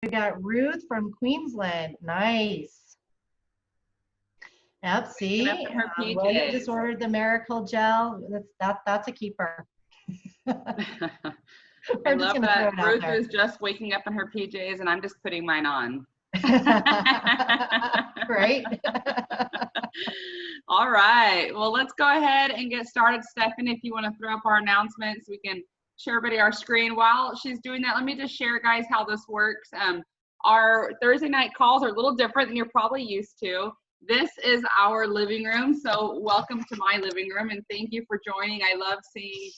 We got Ruth from Queensland. Nice. Yep, see, Her William PJs. just ordered the Miracle Gel. That's a keeper. I love that Ruth is just waking up in her PJs and I'm just putting mine on. Right. All right. Well, let's go ahead and get started. Stephanie, if you want to throw up our announcements, we can share everybody our screen. While she's doing that, let me just share, guys, how this works. Our Thursday night calls are a little different than you're probably used to. This is our living room, so welcome to my living room, and thank you for joining. I love seeing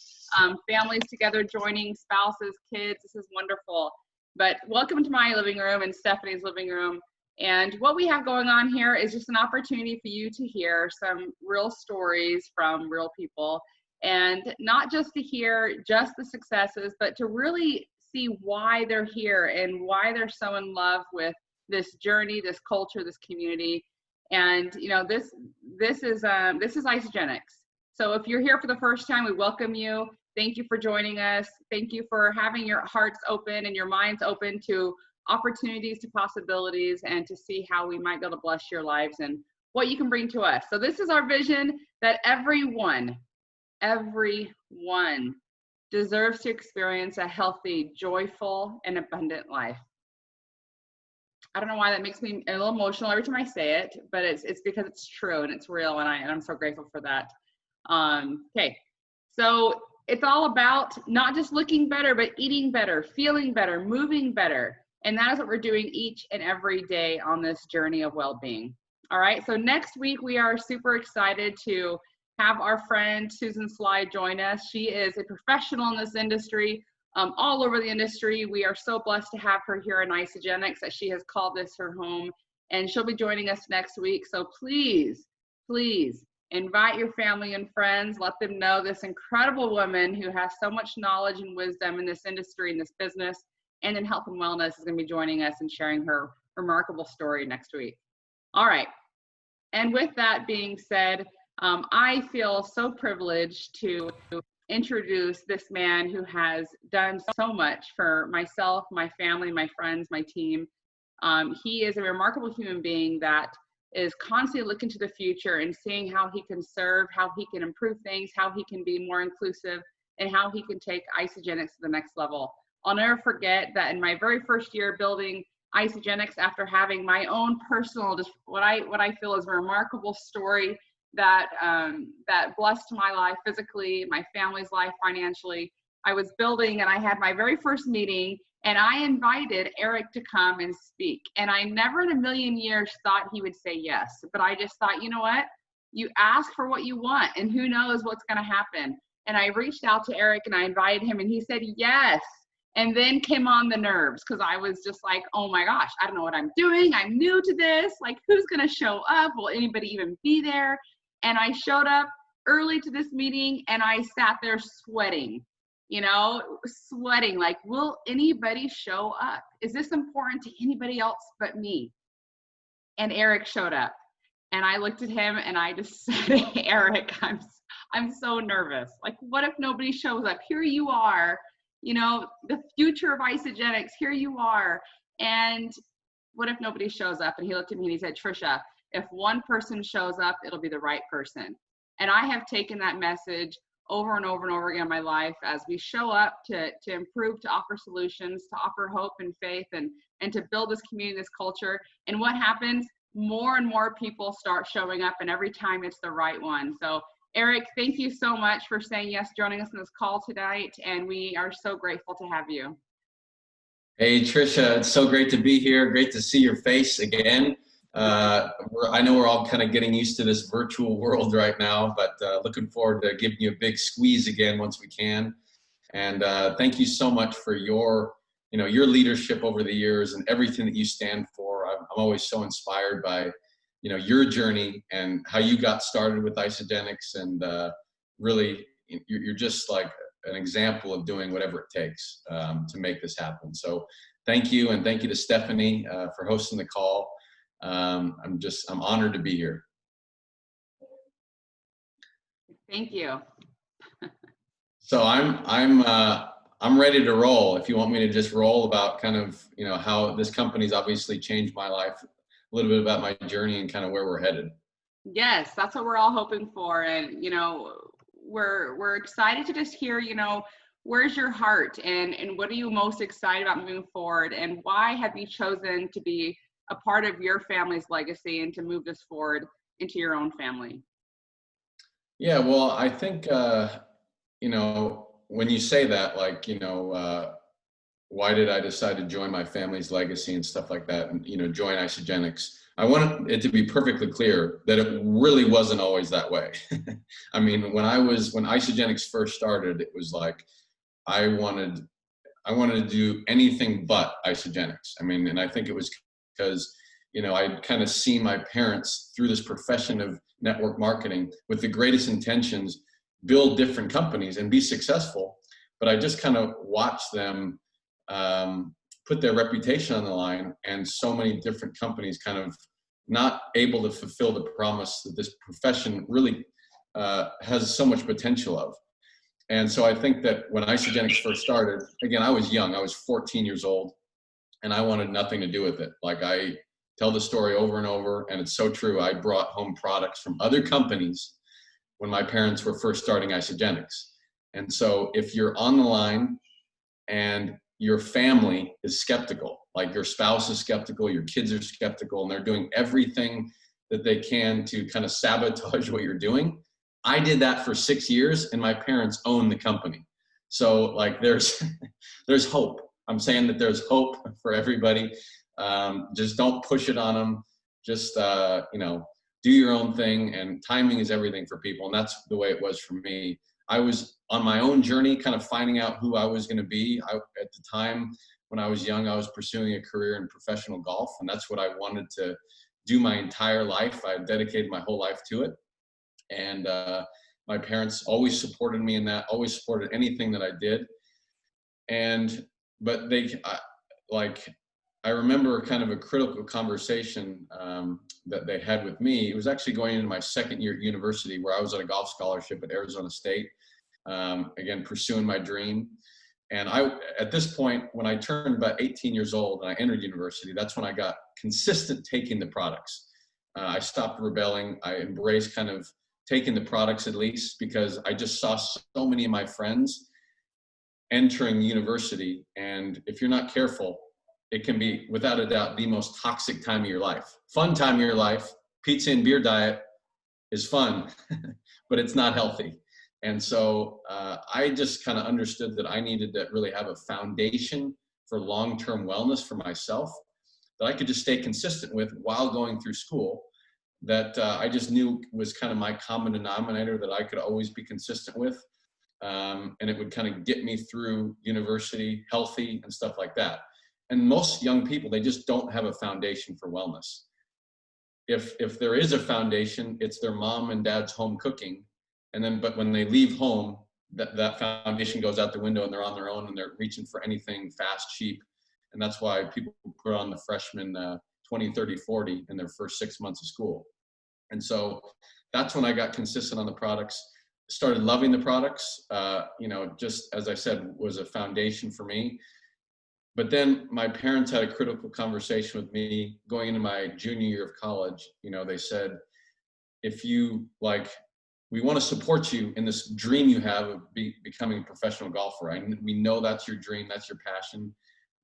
families together, joining spouses, kids. This is wonderful. But welcome to my living room and Stephanie's living room. And what we have going on here is just an opportunity for you to hear some real stories from real people, and not just to hear just the successes, but to really see why they're here and why they're so in love with this journey, this culture, this community. And you know, this is Isagenix. So if you're here for the first time, we welcome you. Thank you for joining us. Thank you for having your hearts open and your minds open to opportunities, to possibilities, and to see how we might be able to bless your lives and what you can bring to us. So this is our vision, that everyone deserves to experience a healthy, joyful, and abundant life. I don't know why that makes me a little emotional every time I say it, but it's because it's true and it's real, and I'm so grateful for that. Okay, so it's all about not just looking better, but eating better, feeling better, moving better. And that is what we're doing each and every day on this journey of well-being. All right, so next week we are super excited to have our friend Susan Sly join us. She is a professional in this industry, all over the industry. We are so blessed to have her here in Isagenix that she has called this her home, and she'll be joining us next week. So please, please invite your family and friends. Let them know this incredible woman who has so much knowledge and wisdom in this industry, in this business, and in health and wellness is going to be joining us and sharing her remarkable story next week. All right. And with that being said, I feel so privileged to introduce this man who has done so much for myself, my family, my friends, my team. He is a remarkable human being that is constantly looking to the future and seeing how he can serve, how he can improve things, how he can be more inclusive, and how he can take Isagenix to the next level. I'll never forget that in my very first year building Isagenix, after having my own personal, just what I feel is a remarkable story that that blessed my life physically, my family's life financially. I was building and I had my very first meeting, and I invited Erik to come and speak. And I never in a million years thought he would say yes, but I just thought, you know what? You ask for what you want, and who knows what's going to happen. And I reached out to Erik and I invited him, and he said yes. And then came on the nerves, because I was just like, oh my gosh, I don't know what I'm doing. I'm new to this. Like, who's going to show up? Will anybody even be there? And I showed up early to this meeting, and I sat there sweating, you know, sweating like, will anybody show up? Is this important to anybody else but me? And Erik showed up, and I looked at him and I just said, Erik, I'm so nervous. Like, what if nobody shows up? Here you are, you know, the future of Isagenix, here you are. And what if nobody shows up? And he looked at me and he said, Trisha, if one person shows up, it'll be the right person. And I have taken that message over and over and over again in my life as we show up to improve, to offer solutions, to offer hope and faith, and to build this community, this culture. And what happens? More and more people start showing up, and every time it's the right one. So Erik, thank you so much for saying yes, joining us in this call tonight, and we are so grateful to have you. Hey Trisha, it's so great to be here. Great to see your face again. I know we're all kind of getting used to this virtual world right now, but looking forward to giving you a big squeeze again once we can. And thank you so much for your leadership over the years and everything that you stand for. I'm always so inspired by, your journey and how you got started with Isagenix, and really, you're just like an example of doing whatever it takes to make this happen. So thank you, and thank you to Stephanie for hosting the call. I'm honored to be here. Thank you. So I'm I'm ready to roll. If you want me to just roll about kind of, how this company's obviously changed my life, a little bit about my journey and kind of where we're headed. Yes, that's what we're all hoping for. And, we're excited to just hear, where's your heart and what are you most excited about moving forward? And why have you chosen to be a part of your family's legacy and to move this forward into your own family? Yeah, well, I think, when you say that, like, why did I decide to join my family's legacy and stuff like that, and, join Isogenics? I wanted it to be perfectly clear that it really wasn't always that way. I mean, when Isogenics first started, it was like, I wanted to do anything but Isogenics. I mean, and I think it was because, I'd kind of see my parents through this profession of network marketing with the greatest intentions, build different companies and be successful. But I just kind of watched them put their reputation on the line, and so many different companies kind of not able to fulfill the promise that this profession really has so much potential of. And so I think that when Isogenics first started, again, I was young, I was 14 years old, and I wanted nothing to do with it. Like, I tell the story over and over, and it's so true. I brought home products from other companies when my parents were first starting Isogenics. And so if you're on the line and your family is skeptical, like your spouse is skeptical, your kids are skeptical, and they're doing everything that they can to kind of sabotage what you're doing. I did that for 6 years, and my parents own the company. So, like, there's hope. I'm saying that there's hope for everybody. Just don't push it on them. Just, do your own thing, and timing is everything for people. And that's the way it was for me. I was on my own journey, kind of finding out who I was going to be. At the time when I was young, I was pursuing a career in professional golf, and that's what I wanted to do my entire life. I dedicated my whole life to it. And my parents always supported me in that, always supported anything that I did. But I remember kind of a critical conversation that they had with me. It was actually going into my second year at university, where I was on a golf scholarship at Arizona State, again, pursuing my dream. And at this point, when I turned about 18 years old and I entered university, that's when I got consistent taking the products. I stopped rebelling. I embraced kind of taking the products, at least, because I just saw so many of my friends entering university. And if you're not careful, it can be, without a doubt, the most toxic time of your life. Fun time of your life. Pizza and beer diet is fun, but it's not healthy. And so I just kind of understood that I needed to really have a foundation for long-term wellness for myself that I could just stay consistent with while going through school, that I just knew was kind of my common denominator that I could always be consistent with. And it would kind of get me through university healthy and stuff like that. And most young people, they just don't have a foundation for wellness. If there is a foundation, it's their mom and dad's home cooking. But when they leave home, that foundation goes out the window, and they're on their own, and they're reaching for anything fast, cheap. And that's why people put on the freshman 20, 30, 40 in their first 6 months of school. And so that's when I got consistent on the products, started loving the products, just as I said, was a foundation for me. But then my parents had a critical conversation with me going into my junior year of college. They said, we want to support you in this dream you have of becoming a professional golfer. We know that's your dream, that's your passion,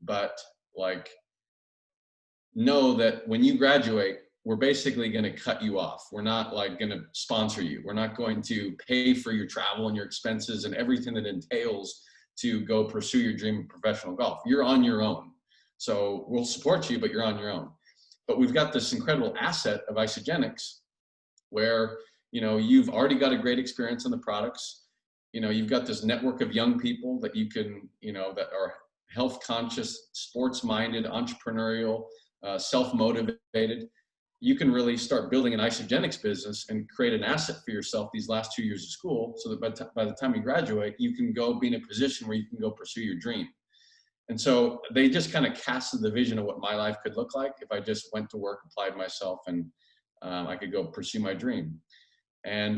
but know that when you graduate, we're basically going to cut you off. We're not going to sponsor you. We're not going to pay for your travel and your expenses and everything that entails to go pursue your dream of professional golf. You're on your own. So we'll support you, but you're on your own. But we've got this incredible asset of Isogenics where, you've already got a great experience in the products. You've got this network of young people that you can, that are health conscious, sports minded, entrepreneurial, self-motivated. You can really start building an Isogenics business and create an asset for yourself these last 2 years of school, so that by the time you graduate, you can go be in a position where you can go pursue your dream. And so they just kind of casted the vision of what my life could look like if I just went to work, applied myself, and I could go pursue my dream. And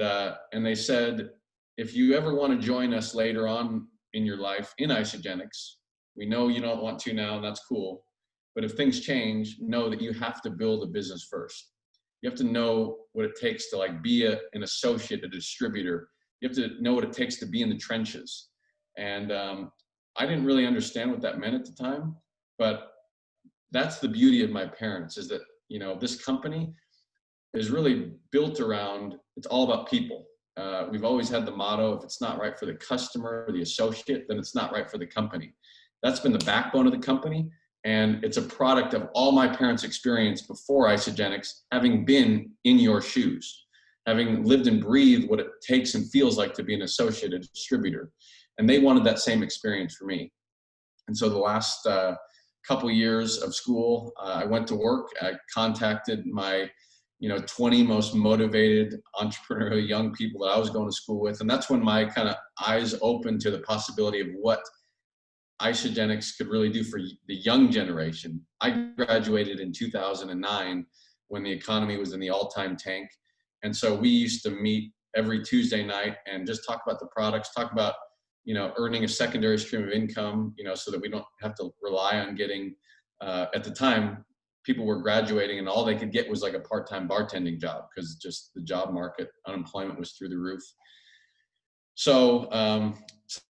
they said, if you ever want to join us later on in your life in Isogenics. We know you don't want to now, and that's cool. But if things change, know that you have to build a business first. You have to know what it takes to like be an associate, a distributor. You have to know what it takes to be in the trenches. And I didn't really understand what that meant at the time, but that's the beauty of my parents, is that, you know, this company is really built around, it's all about people. We've always had the motto, if it's not right for the customer or the associate, then it's not right for the company. That's been the backbone of the company. And it's a product of all my parents' experience before Isogenics, having been in your shoes, having lived and breathed what it takes and feels like to be an associate, a distributor. And they wanted that same experience for me. And so the last couple years of school, I went to work. I contacted my 20 most motivated entrepreneurial young people that I was going to school with. And that's when my kind of eyes opened to the possibility of what Isogenics could really do for the young generation. I graduated in 2009 when the economy was in the all-time tank. And so we used to meet every Tuesday night and just talk about the products, talk about, earning a secondary stream of income, so that we don't have to rely on getting, at the time, people were graduating and all they could get was like a part-time bartending job because just the job market, unemployment was through the roof. So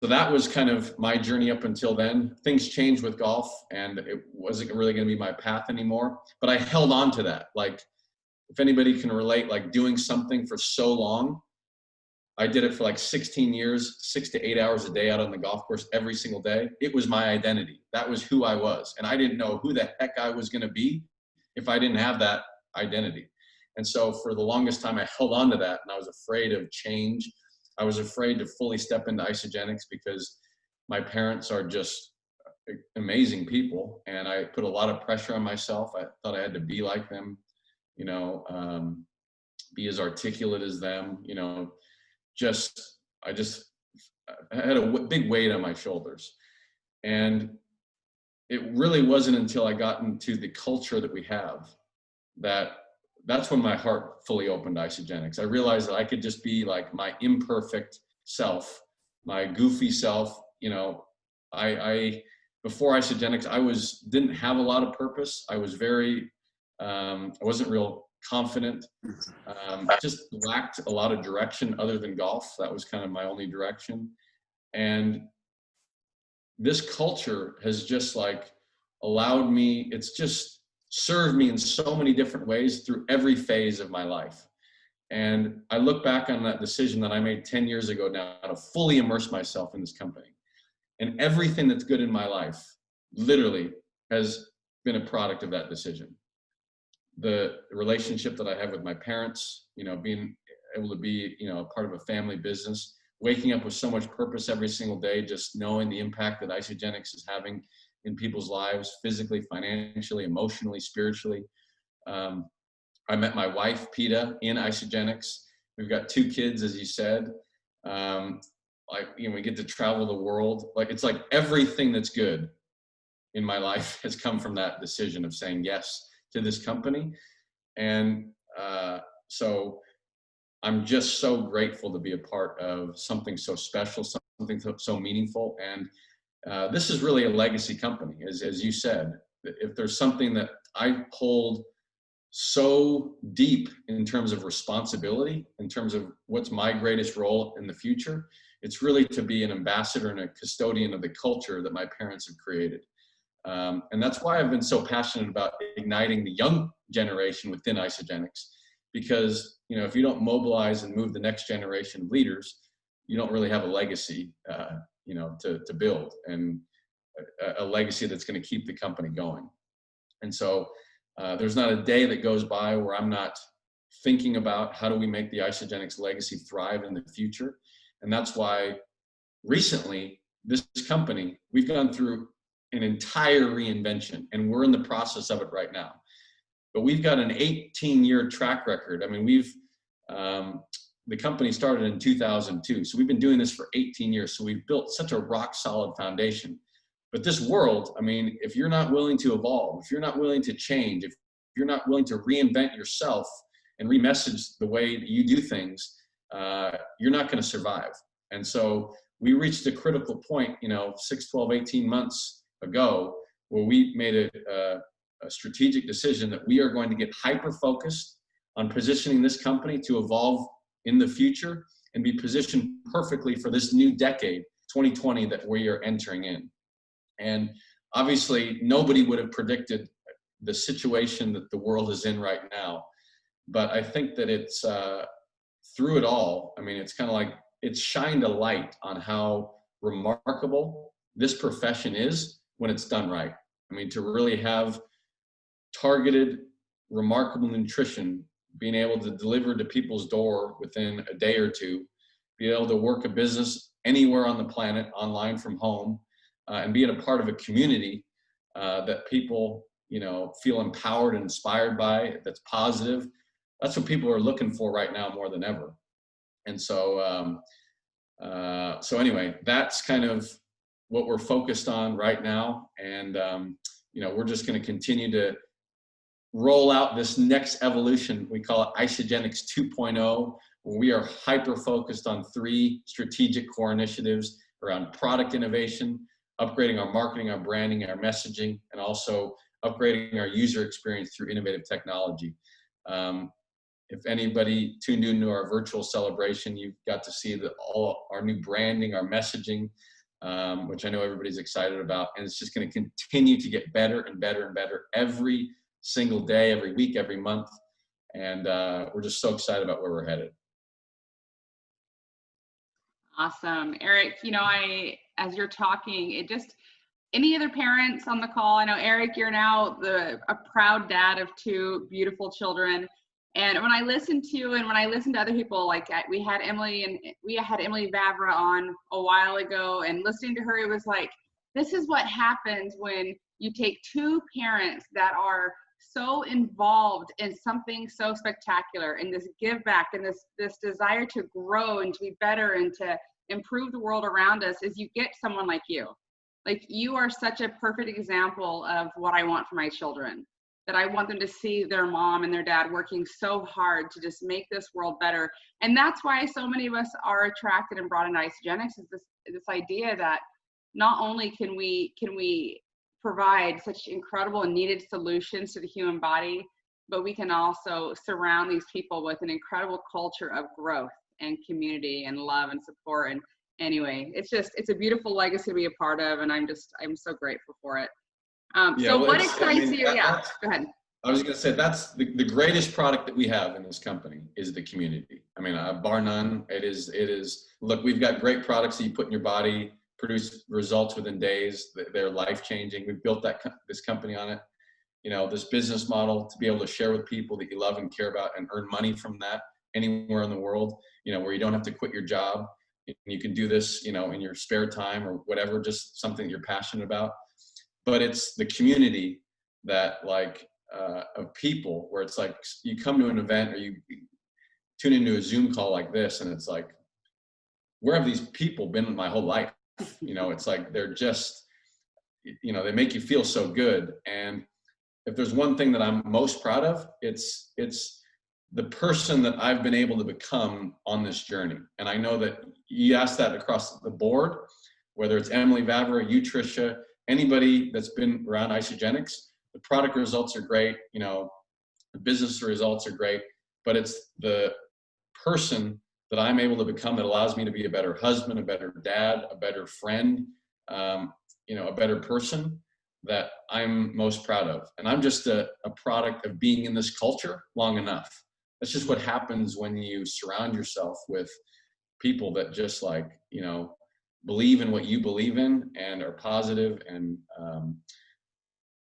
that was kind of my journey up until then. Things changed with golf and it wasn't really going to be my path anymore, but I held on to that. Like, if anybody can relate, like doing something for so long, I did it for like 16 years, 6 to 8 hours a day out on the golf course every single day. It was my identity. That was who I was. And I didn't know who the heck I was going to be if I didn't have that identity. And so for the longest time, I held on to that and I was afraid of change. I was afraid to fully step into Isogenics because my parents are just amazing people. And I put a lot of pressure on myself. I thought I had to be like them, be as articulate as them, I had a big weight on my shoulders. And it really wasn't until I got into the culture that we have that's when my heart fully opened to Isogenics. I realized that I could just be like my imperfect self, my goofy self. I before Isogenics, didn't have a lot of purpose. I was I wasn't real confident, just lacked a lot of direction other than golf. That was kind of my only direction. And this culture has just like allowed me, it's just served me in so many different ways through every phase of my life. And I look back on that decision that I made 10 years ago now to fully immerse myself in this company. And everything that's good in my life literally has been a product of that decision. The relationship that I have with my parents, being able to be, a part of a family business, waking up with so much purpose every single day, just knowing the impact that Isogenics is having in people's lives, physically, financially, emotionally, spiritually. I met my wife, Peta, in Isogenics. We've got 2 kids, as you said. We get to travel the world. Like, it's like everything that's good in my life has come from that decision of saying yes to this company. And so I'm just so grateful to be a part of something so special, something so meaningful. And this is really a legacy company, as you said. If there's something that I hold so deep in terms of responsibility, in terms of what's my greatest role in the future, it's really to be an ambassador and a custodian of the culture that my parents have created. And that's why I've been so passionate about igniting the young generation within Isogenics, because, if you don't mobilize and move the next generation of leaders, you don't really have a legacy, to build, and a legacy that's going to keep the company going. And so there's not a day that goes by where I'm not thinking about how do we make the Isogenics legacy thrive in the future. And that's why recently this company, we've gone through an entire reinvention, and we're in the process of it right now. But we've got an 18-year track record. I mean, the company started in 2002, so we've been doing this for 18 years. So we've built such a rock solid foundation. But this world, I mean, if you're not willing to evolve, if you're not willing to change, if you're not willing to reinvent yourself and remessage the way that you do things, you're not going to survive. And so we reached a critical point, 6, 12, 18 months ago, where we made a strategic decision that we are going to get hyper-focused on positioning this company to evolve in the future and be positioned perfectly for this new decade, 2020, that we are entering in. And obviously, nobody would have predicted the situation that the world is in right now. But I think that it's through it all, I mean, it's kind of like it's shined a light on how remarkable this profession is when it's done right. I mean, to really have targeted, remarkable nutrition, being able to deliver to people's door within a day or two, be able to work a business anywhere on the planet, online from home, and being a part of a community that people, feel empowered and inspired by, that's positive. That's what people are looking for right now more than ever. And so, so anyway, that's kind of what we're focused on right now. And, we're just going to continue to roll out this next evolution. We call it Isogenics 2.0, where we are hyper-focused on 3 strategic core initiatives around product innovation, upgrading our marketing, our branding, our messaging, and also upgrading our user experience through innovative technology. If anybody tuned into our virtual celebration, you've got to see all our new branding, our messaging, which I know everybody's excited about. And it's just going to continue to get better and better and better every single day, every week, every month. And we're just so excited about where we're headed. Awesome. Erik, as you're talking, any other parents on the call? I know, Erik, you're now a proud dad of 2 beautiful children. And when I listen to you and when I listen to other people, like we had Emily Vavra on a while ago, and listening to her, it was like, this is what happens when you take 2 parents that are so involved in something so spectacular, and this give back and this desire to grow and to be better and to improve the world around us, is you get someone like you. Like, you are such a perfect example of what I want for my children, that I want them to see their mom and their dad working so hard to just make this world better. And that's why so many of us are attracted and brought into Isogenics, is this idea that not only can we provide such incredible and needed solutions to the human body, but we can also surround these people with an incredible culture of growth and community and love and support. And anyway, it's a beautiful legacy to be a part of, and I'm so grateful for it. So what excites you? Yeah, go ahead. I was going to say, that's the greatest product that we have in this company is the community. I mean, bar none. It is, look, we've got great products that you put in your body, produce results within days. They're life-changing. We've built this company on it. This business model to be able to share with people that you love and care about and earn money from that anywhere in the world, where you don't have to quit your job. You can do this, in your spare time or whatever, just something that you're passionate about. But it's the community that of people, where it's like you come to an event or you tune into a Zoom call like this, and it's like, where have these people been my whole life? It's like they're just, they make you feel so good. And if there's one thing that I'm most proud of, it's the person that I've been able to become on this journey. And I know that you ask that across the board, whether it's Emily Vavra, you, Tricia, anybody that's been around Isogenics, the product results are great, the business results are great, but it's the person that I'm able to become that allows me to be a better husband, a better dad, a better friend, a better person that I'm most proud of. And I'm just a product of being in this culture long enough. That's just what happens when you surround yourself with people that just believe in what you believe in and are positive. And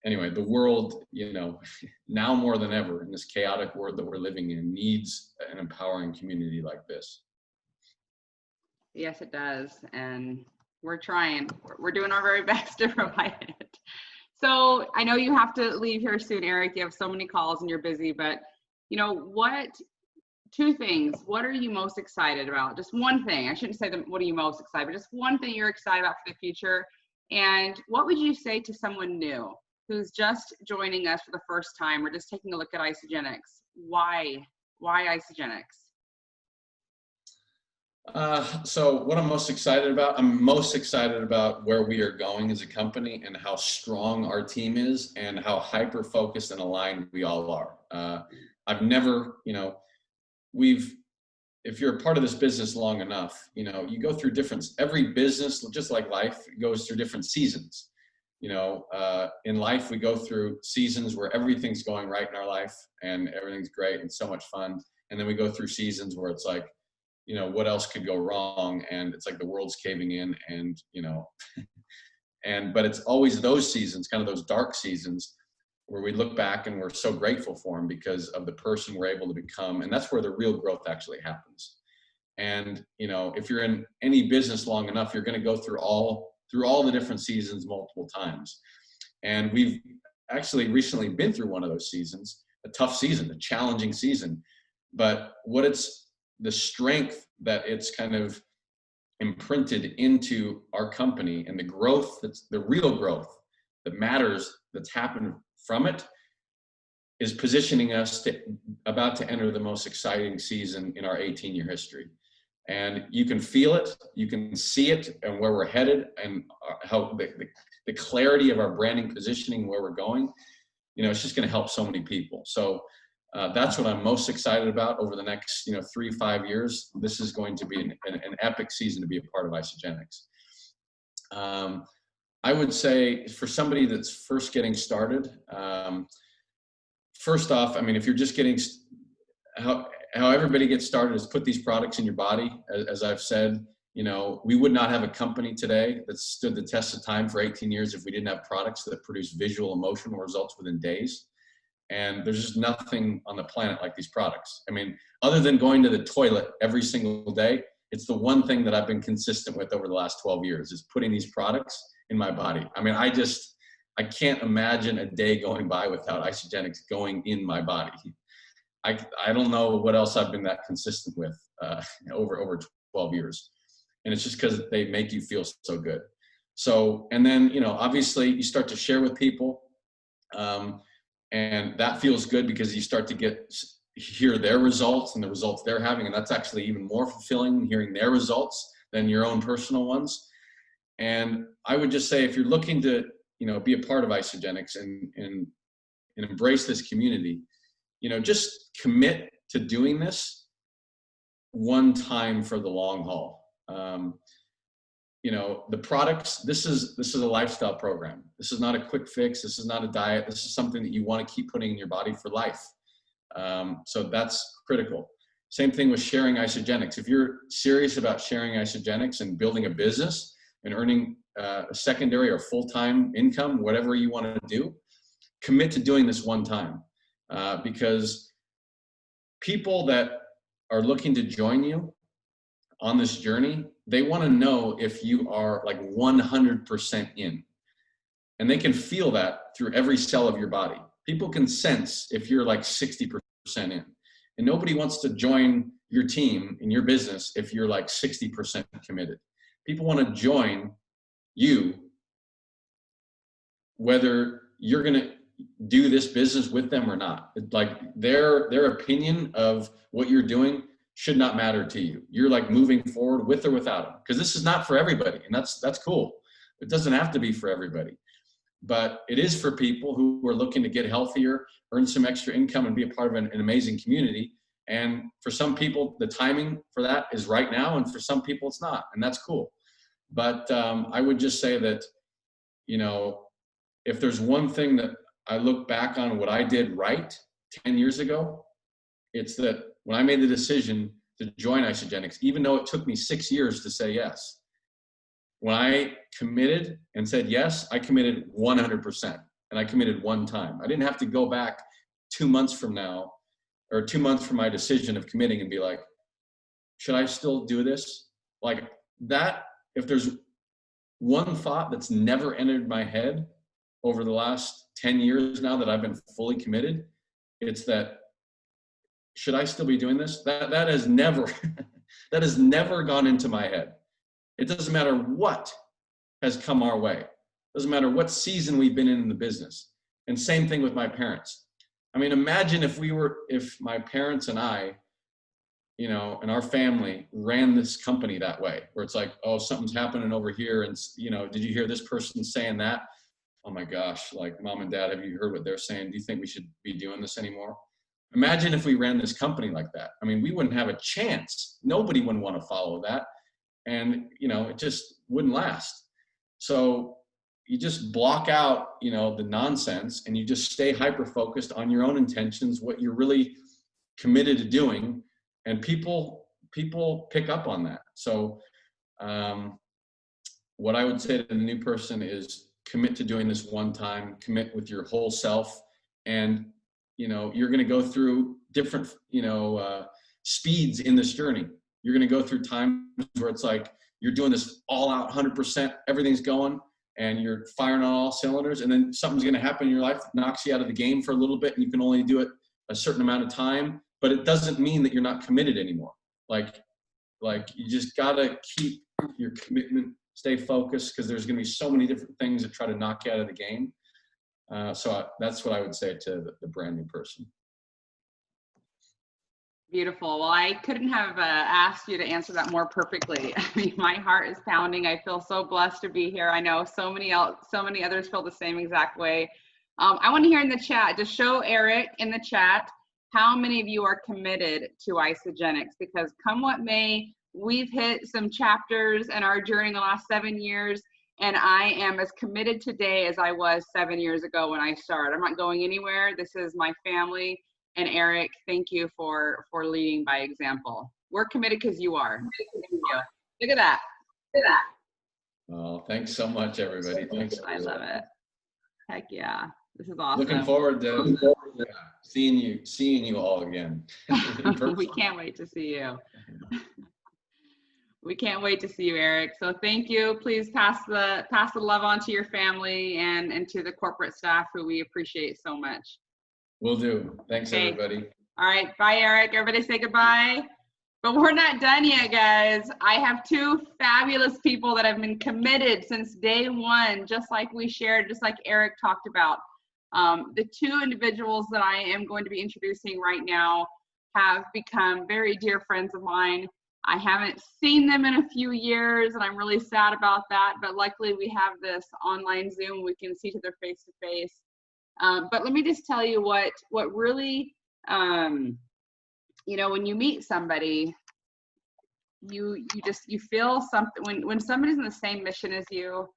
anyway, the world, now more than ever in this chaotic world that we're living in, needs an empowering community like this. Yes, it does. And we're trying. We're doing our very best to provide it. So I know you have to leave here soon, Erik. You have so many calls and you're busy, but 2 things. What are you most excited about? Just one thing. I shouldn't say what are you most excited, but just one thing you're excited about for the future. And what would you say to someone new who's just joining us for the first time or just taking a look at Isogenics? Why Isogenics? So what I'm most excited about, I'm most excited about where we are going as a company and how strong our team is and how hyper focused and aligned we all are. I've never, if you're a part of this business long enough, you go through every business, just like life, goes through different seasons. In life, we go through seasons where everything's going right in our life and everything's great and so much fun. And then we go through seasons where it's like, what else could go wrong? And it's like the world's caving in and, but it's always those seasons, kind of those dark seasons where we look back and we're so grateful for them because of the person we're able to become. And that's where the real growth actually happens. And, if you're in any business long enough, you're going to go through all the different seasons multiple times. And we've actually recently been through one of those seasons, a tough season, a challenging season. But the strength that it's kind of imprinted into our company and the growth, that's the real growth that matters, that's happened from it, is positioning us about to enter the most exciting season in our 18-year history. And you can feel it, you can see it, and where we're headed, and how the clarity of our branding positioning, where we're going. It's just going to help so many people. So that's what I'm most excited about over the next 3-5 years. This is going to be an epic season to be a part of Isagenix. I would say for somebody that's first getting started, first off, if you're just getting, how everybody gets started is put these products in your body. As I've said, we would not have a company today that stood the test of time for 18 years if we didn't have products that produce visual, emotional results within days. And there's just nothing on the planet like these products. Other than going to the toilet every single day, it's the one thing that I've been consistent with over the last 12 years is putting these products in my body. I can't imagine a day going by without Isagenix going in my body. I don't know what else I've been that consistent with over 12 years. And it's just because they make you feel so good. So, and then, obviously you start to share with people. And that feels good because you start to hear their results and the results they're having. And that's actually even more fulfilling, hearing their results than your own personal ones. And I would just say, if you're looking to, be a part of Isagenix and embrace this community, just commit to doing this one time for the long haul. The products, this is a lifestyle program. This is not a quick fix. This is not a diet. This is something that you want to keep putting in your body for life. So that's critical. Same thing with sharing Isagenix. If you're serious about sharing Isagenix and building a business and earning a secondary or full-time income, whatever you want to do, commit to doing this one time. Because people that are looking to join you on this journey, they want to know if you are like 100% in. And they can feel that through every cell of your body. People can sense if you're like 60% in. And nobody wants to join your team in your business if you're like 60% committed. People want to join you, whether you're going to do this business with them or not. Like their opinion of what you're doing should not matter to you. You're like moving forward with or without them, because this is not for everybody, and that's cool. It doesn't have to be for everybody, but it is for people who are looking to get healthier, earn some extra income, and be a part of an amazing community. And for some people, the timing for that is right now, and for some people it's not, and that's cool. But I would just say that, if there's one thing that I look back on what I did right 10 years ago, it's that when I made the decision to join Isagenix, even though it took me 6 years to say yes, when I committed and said yes, I committed 100%, and I committed one time. I didn't have to go back 2 months from now, or 2 months from my decision of committing and be like, should I still do this? Like that, if there's one thought that's never entered my head over the last 10 years now that I've been fully committed, it's that, should I still be doing this? That has never, that has never gone into my head. It doesn't matter what has come our way. It doesn't matter what season we've been in the business. And same thing with my parents. Imagine if my parents and I you know, and our family ran this company that way, where it's like, oh, something's happening over here, and you know, did you hear this person saying that? Oh my gosh, like, mom and dad, have you heard what they're saying? Do you think we should be doing this anymore? Imagine if we ran this company like that. I mean, we wouldn't have a chance. Nobody would want to follow that. And, you know, it just wouldn't last. So you just block out, you know, the nonsense, and you just stay hyper focused on your own intentions, what you're really committed to doing, and people pick up on that. So what I would say to the new person is commit to doing this one time, commit with your whole self, and you know, you're going to go through different, you know, speeds in this journey. You're going to go through times where it's like you're doing this all out 100%, everything's going, and you're firing on all cylinders, and then something's going to happen in your life that knocks you out of the game for a little bit, and you can only do it a certain amount of time, but it doesn't mean that you're not committed anymore. Like you just got to keep your commitment, stay focused, because there's going to be so many different things that try to knock you out of the game. So that's what I would say to the brand new person. Beautiful. Well, I couldn't have asked you to answer that more perfectly. I mean, my heart is pounding. I feel so blessed to be here. I know so many others feel the same exact way. I want to hear in the chat, just show Erik in the chat how many of you are committed to Isagenix, because come what may, we've hit some chapters in our journey in the last 7 years, and I am as committed today as I was 7 years ago when I started. I'm not going anywhere. This is my family. And Erik, thank you for leading by example. We're committed because you are. Look at that. Look at that. Oh, thanks so much, everybody. Thanks. I love it. Heck yeah. This is awesome. Looking forward to seeing you all again. We can't wait to see you. We can't wait to see you, Erik. So thank you. Please pass the love on to your family and to the corporate staff, who we appreciate so much. Will do. Thanks, Okay. everybody. All right. Bye, Erik. Everybody say goodbye. But we're not done yet, guys. I have two fabulous people that have been committed since day one, just like we shared, just like Erik talked about. The two individuals that I am going to be introducing right now have become very dear friends of mine. I haven't seen them in a few years, and I'm really sad about that. But luckily, we have this online Zoom. We can see each other face to face. But let me just tell you what really, you know, when you meet somebody, you feel something when somebody's in the same mission as you,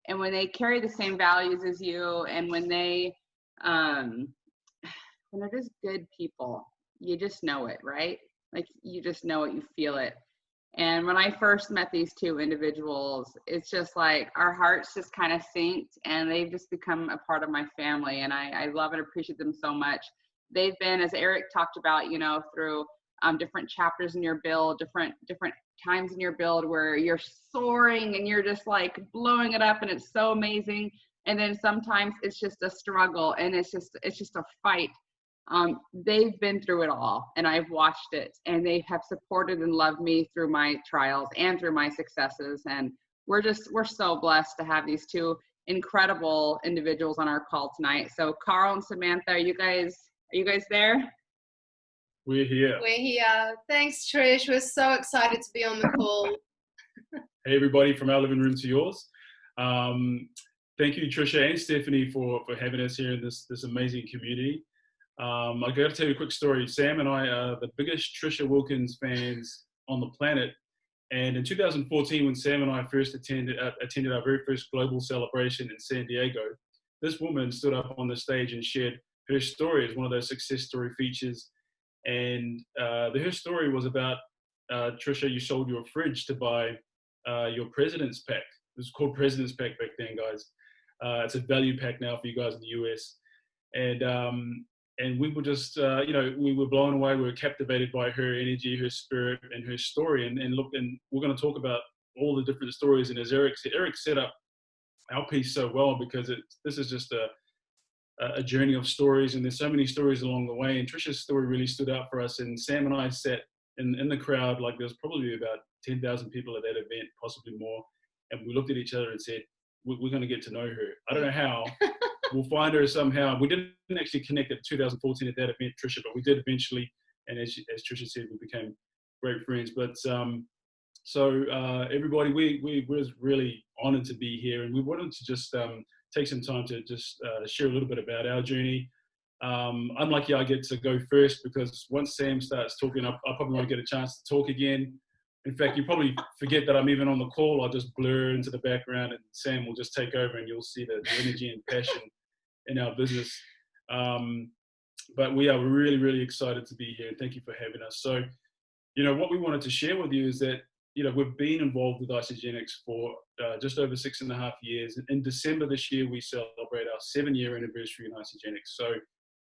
and when they carry the same values as you, and when they're just good people, you just know it, right? Like, you just know it, you feel it. And when I first met these two individuals, it's just like our hearts just kind of synced, and they've just become a part of my family. And I love and appreciate them so much. They've been, as Erik talked about, you know, through different chapters in your build, different times in your build where you're soaring and you're just like blowing it up, and it's so amazing. And then sometimes it's just a struggle, and it's just a fight. They've been through it all, and I've watched it, and they have supported and loved me through my trials and through my successes. And we're so blessed to have these two incredible individuals on our call tonight. So Carl and Samantha, are you guys there? We're here. We're here. Thanks, Trish. We're so excited to be on the call. Hey, everybody, from our living room to yours. Thank you, Trisha and Stephanie, for having us here in this amazing community. I got to tell you a quick story. Sam and I are the biggest Trisha Wilkins fans on the planet. And in 2014, when Sam and I first attended our very first global celebration in San Diego, this woman stood up on the stage and shared her story as one of those success story features. And her story was about, Trisha, you sold your fridge to buy your President's Pack. It was called President's Pack back then, guys. It's a value pack now for you guys in the US. And we were just, we were blown away. We were captivated by her energy, her spirit, and her story. And we're going to talk about all the different stories. And as Erik set up our piece so well, because this is just a journey of stories, and there's so many stories along the way. And Trisha's story really stood out for us. And Sam and I sat in the crowd, like there was probably about 10,000 people at that event, possibly more. And we looked at each other and said, we're going to get to know her. I don't know how. We'll find her somehow. We didn't actually connect at 2014 at that event, Trisha, but we did eventually. And as Trisha said, we became great friends. But everybody, we were really honored to be here, and we wanted to just take some time to just share a little bit about our journey. I'm lucky I get to go first, because once Sam starts talking, I probably won't get a chance to talk again. In fact, you probably forget that I'm even on the call. I'll just blur into the background, and Sam will just take over, and you'll see the energy and passion in our business. But we are really, really excited to be here. Thank you for having us. So, what we wanted to share with you is that, we've been involved with Isagenix for just over 6.5 years. In December this year, we celebrate our 7-year anniversary in Isagenix. So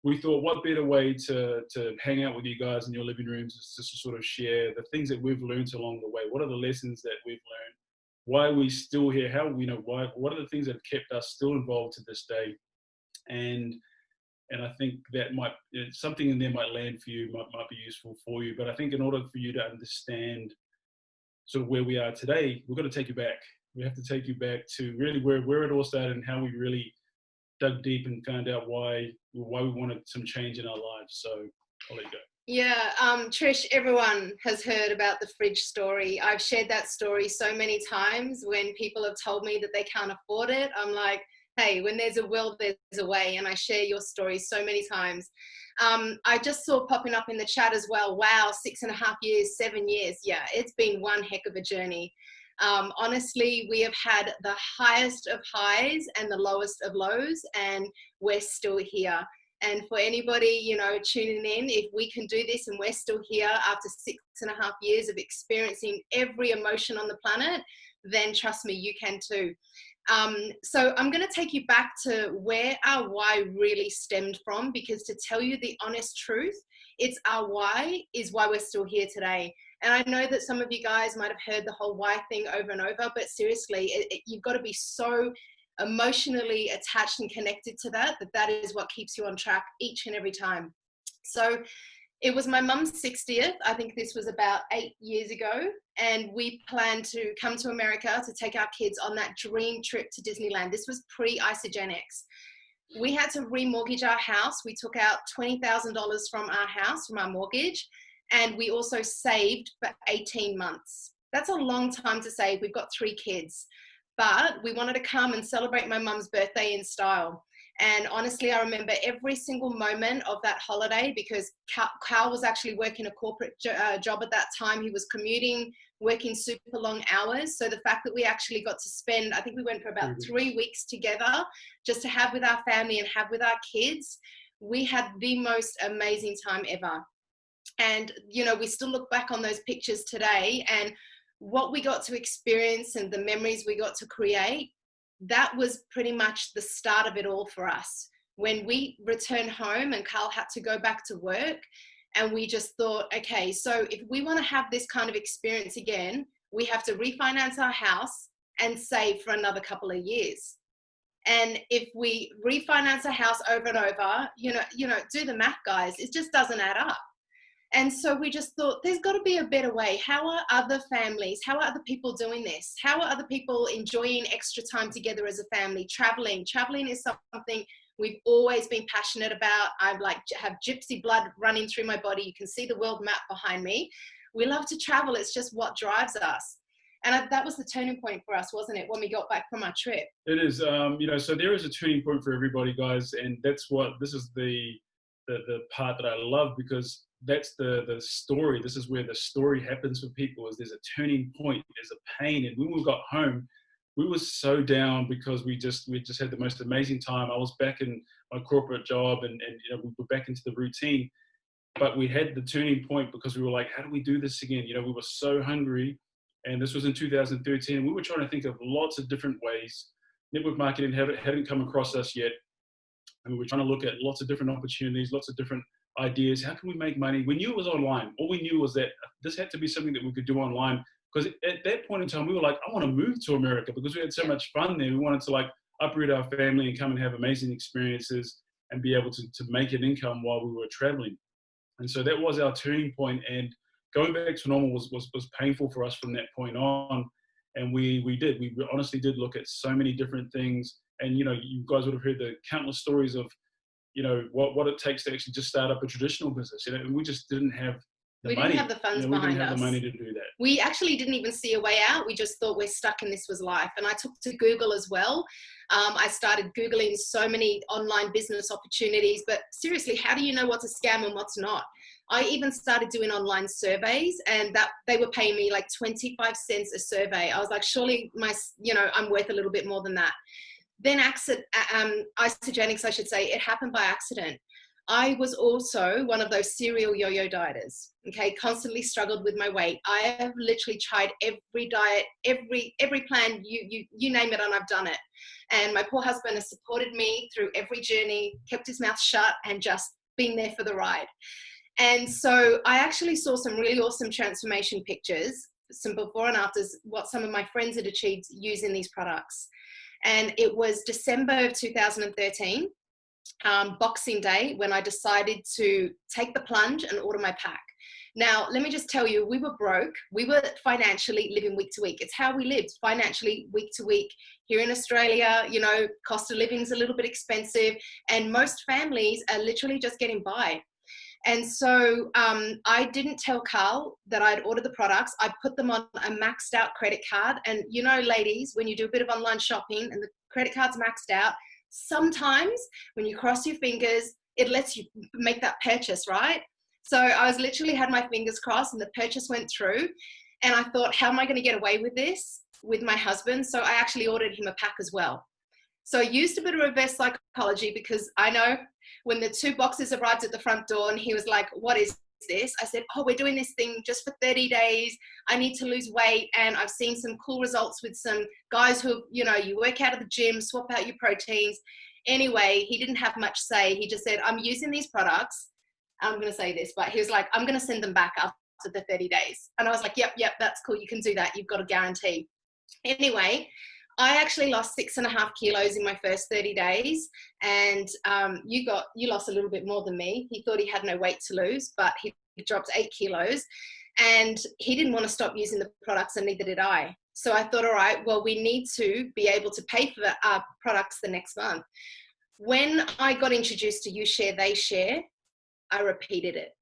we thought, what better way to hang out with you guys in your living rooms is just to sort of share the things that we've learned along the way. What are the lessons that we've learned? Why are we still here? What are the things that have kept us still involved to this day? And I think that something in there might land for you, might be useful for you. But I think in order for you to understand sort of where we are today, we've got to take you back. We have to take you back to really where it all started, and how we really dug deep and found out why we wanted some change in our lives. So I'll let you go. Yeah, Trish, everyone has heard about the fridge story. I've shared that story so many times. When people have told me that they can't afford it, I'm like, hey, when there's a will, there's a way. And I share your story so many times. I just saw popping up in the chat as well, wow, 6.5 years, 7 years. Yeah, it's been one heck of a journey. Honestly, we have had the highest of highs and the lowest of lows, and we're still here. And for anybody, tuning in, if we can do this and we're still here after 6.5 years of experiencing every emotion on the planet, then trust me, you can too. So I'm going to take you back to where our why really stemmed from, because to tell you the honest truth, it's our why is why we're still here today. And I know that some of you guys might have heard the whole why thing over and over, but seriously, you've got to be so emotionally attached and connected to that is what keeps you on track each and every time. So it was my mum's 60th. I think this was about 8 years ago. And we planned to come to America to take our kids on that dream trip to Disneyland. This was pre-Isagenix. We had to remortgage our house. We took out $20,000 from our house, from our mortgage. And we also saved for 18 months. That's a long time to save. We've got 3 kids. But we wanted to come and celebrate my mum's birthday in style. And honestly, I remember every single moment of that holiday, because Carl was actually working a corporate job at that time. He was commuting, working super long hours. So the fact that we actually got to spend, I think we went for about 3 weeks together just to have with our family and have with our kids, we had the most amazing time ever. And, we still look back on those pictures today, and what we got to experience and the memories we got to create, that was pretty much the start of it all for us. When we returned home and Carl had to go back to work, and we just thought, okay, so if we want to have this kind of experience again, we have to refinance our house and save for another couple of years. And if we refinance a house over and over, do the math, guys, it just doesn't add up. And so we just thought, there's got to be a better way. How are other families, how are other people doing this? How are other people enjoying extra time together as a family? Traveling is something we've always been passionate about. I have gypsy blood running through my body. You can see the world map behind me. We love to travel. It's just what drives us. And that was the turning point for us, wasn't it, when we got back from our trip? It is, so there is a turning point for everybody, guys. And this is the part that I love, because that's the story. This is where the story happens for people, is there's a turning point, there's a pain. And when we got home, we were so down because we just had the most amazing time. I was back in my corporate job, and we were back into the routine. But we had the turning point because we were like, how do we do this again? We were so hungry. And this was in 2013. And we were trying to think of lots of different ways. Network marketing hadn't come across us yet. And we were trying to look at lots of different opportunities, lots of different ideas. How can we make money? We knew it was online. All we knew was that this had to be something that we could do online. Because at that point in time, we were like, I want to move to America, because we had so much fun there. We wanted to uproot our family and come and have amazing experiences and be able to make an income while we were traveling. And so that was our turning point. And going back to normal was painful for us from that point on. And we honestly did look at so many different things. And, you guys would have heard the countless stories of, what it takes to actually just start up a traditional business. And we just didn't have We didn't have the funds we behind didn't have us. the money to do that. We actually didn't even see a way out. We just thought we're stuck and this was life. And I took to Google as well. I started Googling so many online business opportunities, but seriously, how do you know what's a scam and what's not? I even started doing online surveys, and that they were paying me like 25 cents a survey. I was like, surely I'm worth a little bit more than that. Then Isogenics, I should say, it happened by accident. I was also one of those serial yo-yo dieters, okay, constantly struggled with my weight. I have literally tried every diet, every plan, you name it, and I've done it. And my poor husband has supported me through every journey, kept his mouth shut, and just been there for the ride. And so I actually saw some really awesome transformation pictures, some before and afters, what some of my friends had achieved using these products. And it was December of 2013. Boxing Day, when I decided to take the plunge and order my pack. Now, let me just tell you, we were broke. We were financially living week to week. It's how we lived, financially week to week. Here in Australia, cost of living is a little bit expensive, and most families are literally just getting by. And so I didn't tell Carl that I'd ordered the products. I put them on a maxed out credit card. And ladies, when you do a bit of online shopping and the credit card's maxed out, sometimes when you cross your fingers, it lets you make that purchase, right? So I was literally had my fingers crossed and the purchase went through. And I thought, how am I going to get away with this with my husband? So I actually ordered him a pack as well. So I used a bit of reverse psychology, because I know when the 2 boxes arrived at the front door and he was like, what is this? I said, we're doing this thing just for 30 days. I need to lose weight. And I've seen some cool results with some guys who, you work out of the gym, swap out your proteins. Anyway, he didn't have much say. He just said, I'm using these products. I'm going to say this, but he was like, I'm going to send them back after the 30 days. And I was like, yep, that's cool. You can do that. You've got a guarantee. Anyway, I actually lost 6.5 kilos in my first 30 days. And you lost a little bit more than me. He thought he had no weight to lose, but he dropped 8 kilos. And he didn't want to stop using the products, and neither did I. So I thought, all right, well, we need to be able to pay for our products the next month. When I got introduced to You Share, They Share, I repeated it.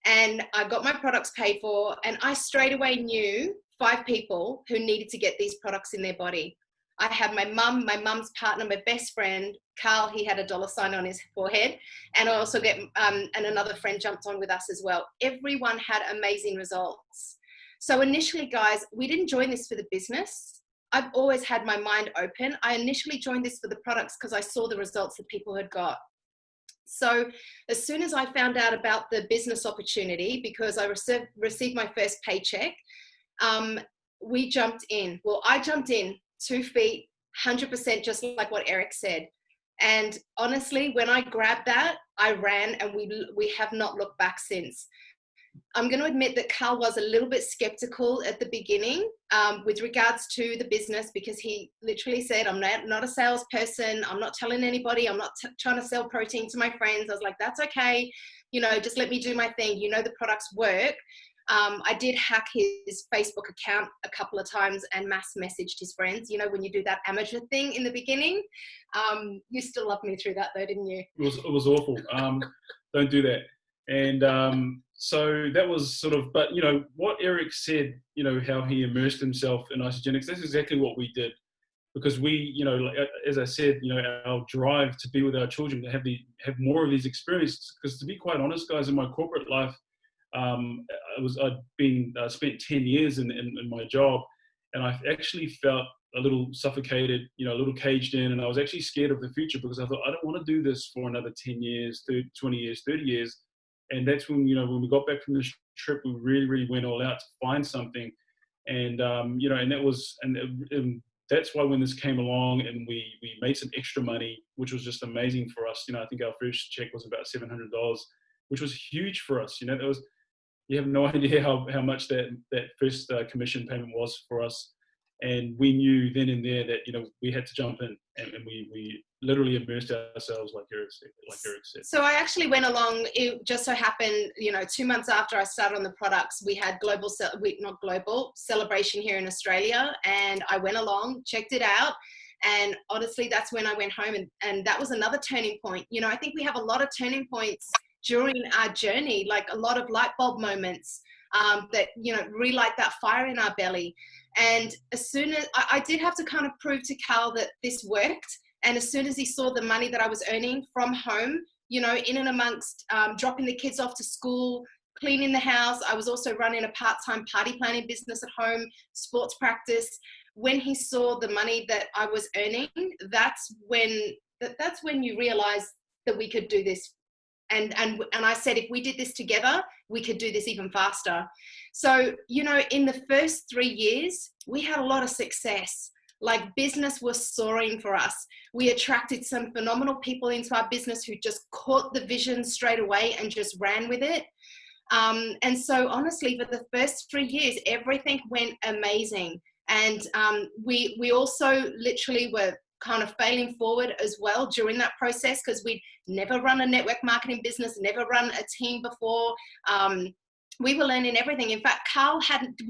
And I got my products paid for, and I straight away knew 5 people who needed to get these products in their body. I had my mum, my mum's partner, my best friend, Carl, he had a $sign on his forehead. And I also and another friend jumped on with us as well. Everyone had amazing results. So initially, guys, we didn't join this for the business. I've always had my mind open. I initially joined this for the products because I saw the results that people had got. So as soon as I found out about the business opportunity, because I received my first paycheck, we jumped in. Well, I jumped in 2 feet, 100%, just like what Erik said. And honestly, when I grabbed that, I ran, and we have not looked back since. I'm going to admit that Carl was a little bit skeptical at the beginning with regards to the business, because he literally said, I'm not a salesperson. I'm not telling anybody. I'm not trying to sell protein to my friends. I was like, that's okay. Just let me do my thing. The products work. I did hack his Facebook account a couple of times and mass messaged his friends. When you do that amateur thing in the beginning. You still loved me through that though, didn't you? It was awful. Don't do that. And so that was sort of, but what Erik said, how he immersed himself in Isogenics, that's exactly what we did. Because we, as I said, our drive to be with our children, to have more of these experiences. Because to be quite honest, guys, in my corporate life, I'd been spent 10 years in my job, and I actually felt a little suffocated, a little caged in, and I was actually scared of the future, because I thought, I don't want to do this for another 10 years, 20 years, 30 years. And that's when, when we got back from this trip, we really, really went all out to find something. And, and that was, and that's why when this came along and we made some extra money, which was just amazing for us. I think our first check was about $700, which was huge for us. That was, you have no idea how much that first commission payment was for us. And we knew then and there that, we had to jump in, and we literally immersed ourselves, like Erik said. So I actually went along. It just so happened, 2 months after I started on the products, we had celebration here in Australia, and I went along, checked it out. And honestly, that's when I went home, and that was another turning point. I think we have a lot of turning points during our journey, like a lot of light bulb moments that, you know, relight that fire in our belly. And as soon as I did have to kind of prove to Cal that this worked, and as soon as he saw the money that I was earning from home, you know, in and amongst dropping the kids off to school, cleaning the house, I was also running a part-time party planning business at home, sports practice. When he saw the money that I was earning, that's when you realize that we could do this. And I said, if we did this together, we could do this even faster. So, you know, in the first 3 years, we had a lot of success. Like, business was soaring for us. We attracted some phenomenal people into our business who just caught the vision straight away and just ran with it. And so honestly, for the first 3 years, everything went amazing. And we also literally were kind of failing forward as well during that process, because we'd never run a network marketing business, never run a team before. We were learning everything. In fact, Carl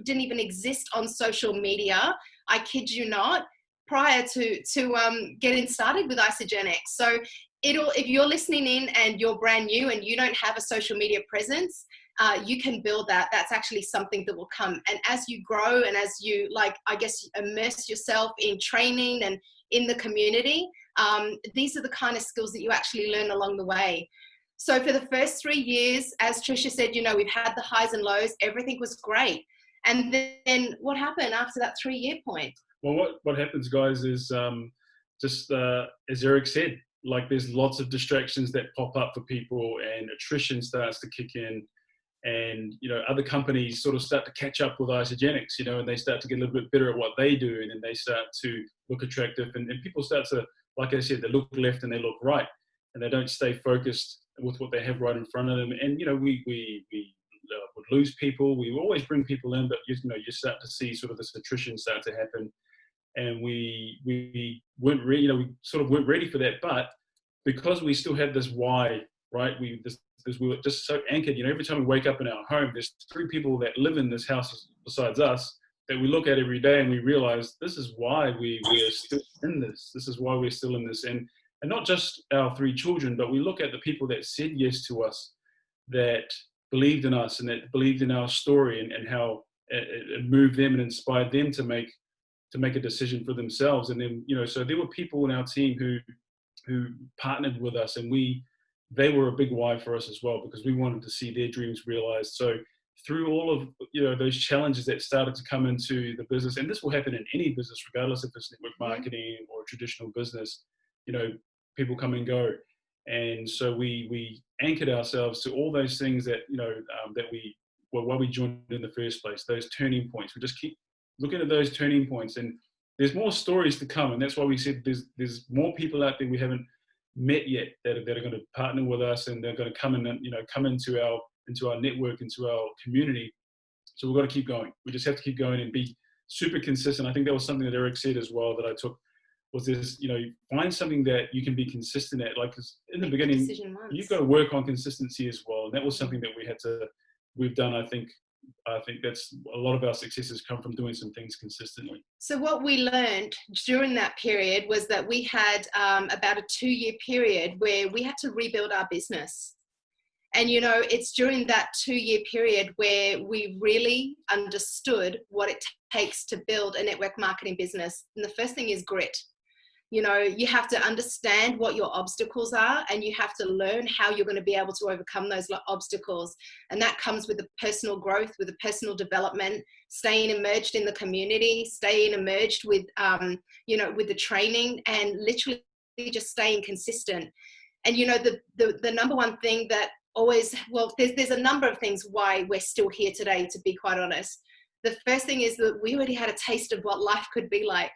didn't even exist on social media, I kid you not, prior to getting started with Isagenix. So if you're listening in and you're brand new and you don't have a social media presence, you can build that. That's actually something that will come. And as you grow and as you, like, I guess, immerse yourself in training and in the community, these are the kind of skills that you actually learn along the way. So for the first 3 years, as Tricia said, you know, we've had the highs and lows, everything was great. And then what happened after that 3-year point? Well, what happens, guys, is just as Erik said, like, there's lots of distractions that pop up for people, and attrition starts to kick in. And, you know, other companies sort of start to catch up with Isagenix, you know, and they start to get a little bit better at what they do, and then they start to look attractive, and people start to, like I said, they look left and they look right, and they don't stay focused with what they have right in front of them. And, you know, we would lose people. We always bring people in, but, you know, you start to see sort of this attrition start to happen. And we weren't ready, you know, we sort of weren't ready for that. But because we still had this why, right? Because we were just so anchored, you know, every time we wake up in our home, there's 3 people that live in this house besides us that we look at every day, and we realize this is why we are still in this. This is why we're still in this. And not just our 3 children, but we look at the people that said yes to us, that believed in us and that believed in our story, and how it moved them and inspired them to make a decision for themselves. And then, you know, so there were people in our team who partnered with us, and they were a big why for us as well, because we wanted to see their dreams realized. So through all of, you know, those challenges that started to come into the business, and this will happen in any business, regardless if it's network marketing or traditional business, you know, people come and go. And so we anchored ourselves to all those things that, you know, why we joined in the first place, those turning points. We just keep looking at those turning points, and there's more stories to come. And that's why we said there's more people out there we haven't met yet that are going to partner with us, and they're going to come in and, you know, come into our network, into our community. So we've got to keep going. We just have to keep going and be super consistent. I think that was something that Erik said as well that I took, was this, you know, find something that you can be consistent at. Like, 'cause in the beginning, you've got to work on consistency as well. And that was something that we've done. I think that's a lot of our successes come from doing some things consistently. So what we learned during that period was that we had about a 2-year period where we had to rebuild our business. And, you know, it's during that 2-year period where we really understood what it takes to build a network marketing business. And the first thing is grit. You know, you have to understand what your obstacles are, and you have to learn how you're going to be able to overcome those obstacles. And that comes with the personal growth, with the personal development, staying immersed in the community, staying immersed with, you know, with the training, and literally just staying consistent. And, you know, the number one thing that always, well, there's a number of things why we're still here today, to be quite honest. The first thing is that we already had a taste of what life could be like.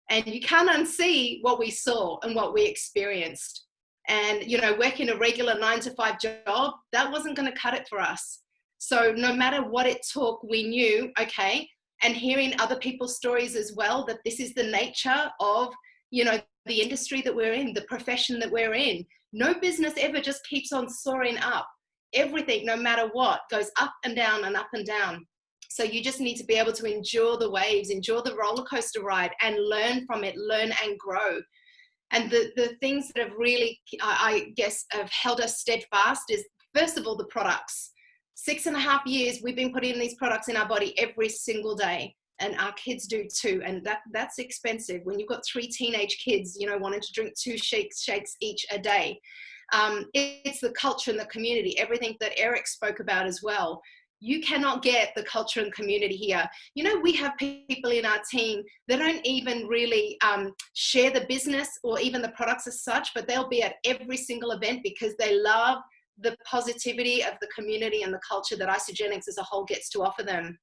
And you can't unsee what we saw and what we experienced. And, you know, working a regular 9-to-5 job, that wasn't going to cut it for us. So no matter what it took, we knew, okay, and hearing other people's stories as well, that this is the nature of, you know, the industry that we're in, the profession that we're in. No business ever just keeps on soaring up. Everything, no matter what, goes up and down and up and down. So you just need to be able to endure the waves, endure the roller coaster ride, and learn from it, learn and grow. And the things that have really, I guess, have held us steadfast is, First of all, the products. 6.5 years, we've been putting these products in our body every single day. And our kids do too. And that's expensive. When you've got 3 teenage kids, you know, wanting to drink 2 shakes each a day. It's the culture and the community, everything that Erik spoke about as well. You cannot get the culture and community here. You know, we have people in our team that don't even really share the business or even the products as such, but they'll be at every single event because they love the positivity of the community and the culture that Isagenix as a whole gets to offer them.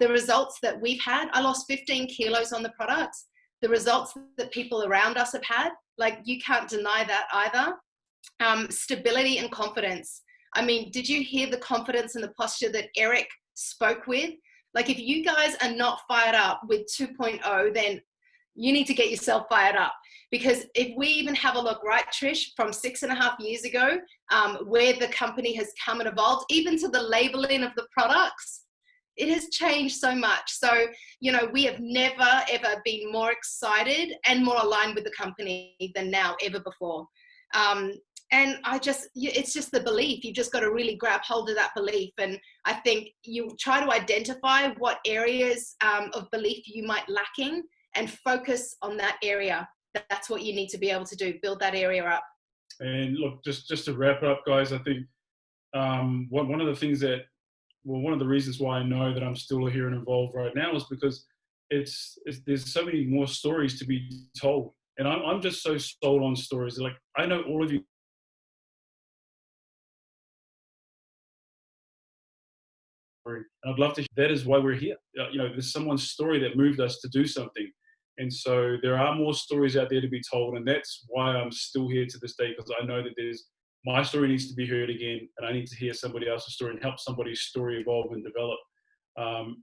The results that we've had, I lost 15 kilos on the products. The results that people around us have had, like you can't deny that either. Stability and confidence. I mean, did you hear the confidence and the posture that Erik spoke with? Like if you guys are not fired up with 2.0, then you need to get yourself fired up. Because if we even have a look, right, Trish, from 6.5 years ago, where the company has come and evolved, even to the labeling of the products, it has changed so much. So, you know, we have never, ever been more excited and more aligned with the company than now, ever before. And it's just the belief. You've just got to really grab hold of that belief. And I think you try to identify what areas of belief you might lacking and focus on that area. That's what you need to be able to do, build that area up. And look, just to wrap up, guys, I think one of the things that, well, one of the reasons why I know that I'm still here and involved right now is because there's so many more stories to be told. And I'm just so sold on stories. Like, I know all of you. And I'd love to, that is why we're here. You know, there's someone's story that moved us to do something. And so there are more stories out there to be told. And that's why I'm still here to this day, because I know that my story needs to be heard again, and I need to hear somebody else's story and help somebody's story evolve and develop.